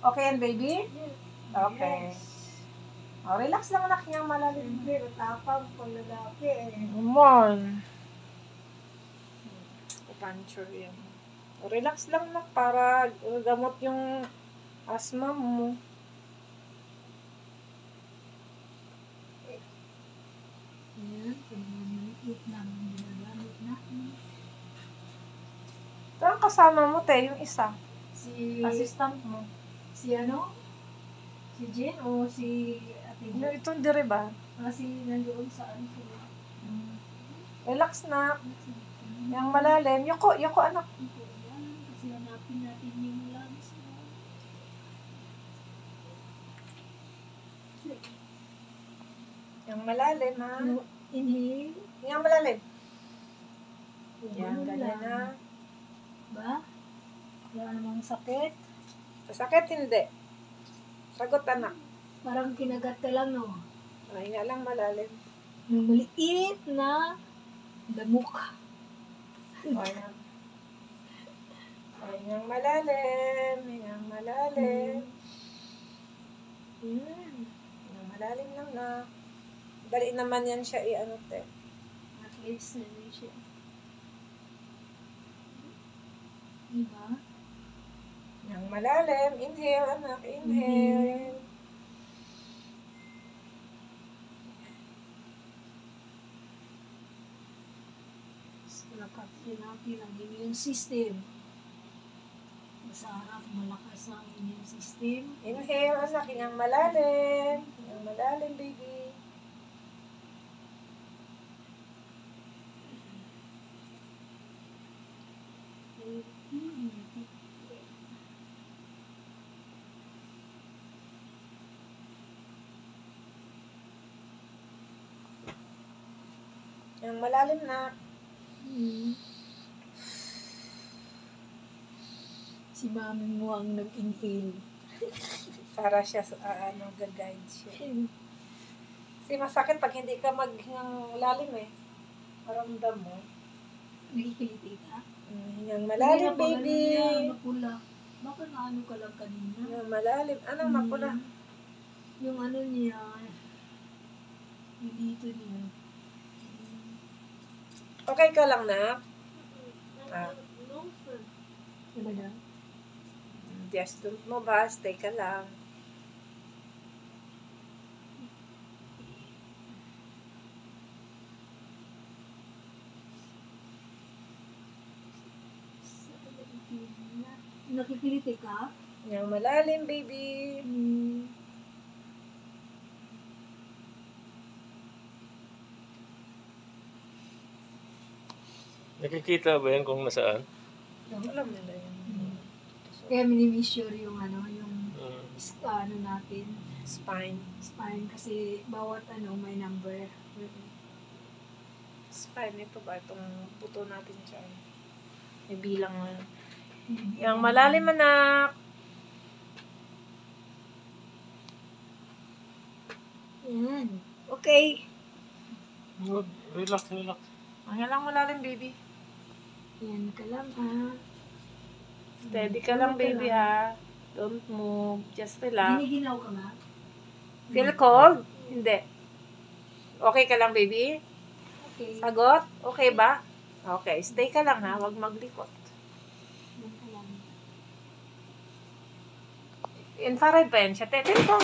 Okay yan, baby? Okay. Oh, relax lang anak niya, malalim. Hindi, matapang pang lalaki eh. Naman. Puncture yan. Relax lang na para gamot yung asthma mo. Ayan, pag-maliit lang ang ginagamit natin. Ito ang kasama mo, te, yung isa. Si, Assistant mo. si ano? Si Jen o si Ate Yung Jen? itong dire ba? Kasi nandoon sa ano sila. Relax na. Yung malalim. Yoko anak. Ayan, kasi hanapin natin yung lungs mo. Yung malalim, ha? Inhale. Yung malalim. Yan, Ganun ganyan lang. na. Ba? Wala namang sakit. Sakit, hindi. Sagot, anak. Parang kinagat ka lang, no? Ay nga lang malalim. Yung maliit na lamok. Ayan. Ayan yung malalim. Yung malalim. Yan. Yung malalim lang na. Dali naman yan siya i-ano, te. At least, ano siya. Diba? Yung malalim. Inhale, anak. Inhale. Lakapin natin ang immune system. Masarap, malakas ang immune system. Inhale, anak. Yung malalim. Yung malalim, baby. Yung malalim na. Si mami mo ang nag-inhale. Para siya, gag-guide siya. Kasi masakit pag hindi ka maghingang lalim eh. Maramdam mo. Nakikiliti ka? Yung malalim, baby. Mapula. Baka naano ka lang kanina. Yung malalim. Anong mapula? Yung ano niya, yung dito niya. Okay ka lang na? Diba na? Just don't mo ba? Stay ka lang. Nakikiliti ka? Yung malalim, baby. Nakikita ba yan kung nasaan? Alam nila yun. Kaya mini-measure yung ano, yung ano natin, Spine. spine, kasi bawat ano may number. Spine, ito ba? Itong buto natin dyan. May bilang na. Yung malalim, anak. Yan. Okay. Relax. Ang lang malalim, baby. Yan ka lang ha. Steady ka lang, baby, ha. Don't move. Just relax. Giniginaw ka nga? Feel cold? Hindi. Okay ka lang, baby? Okay. Sagot? Okay ba? Okay. Stay ka lang, ha. Huwag maglikot. Yan ka lang. Infrared pa yan siya. Tete, ito.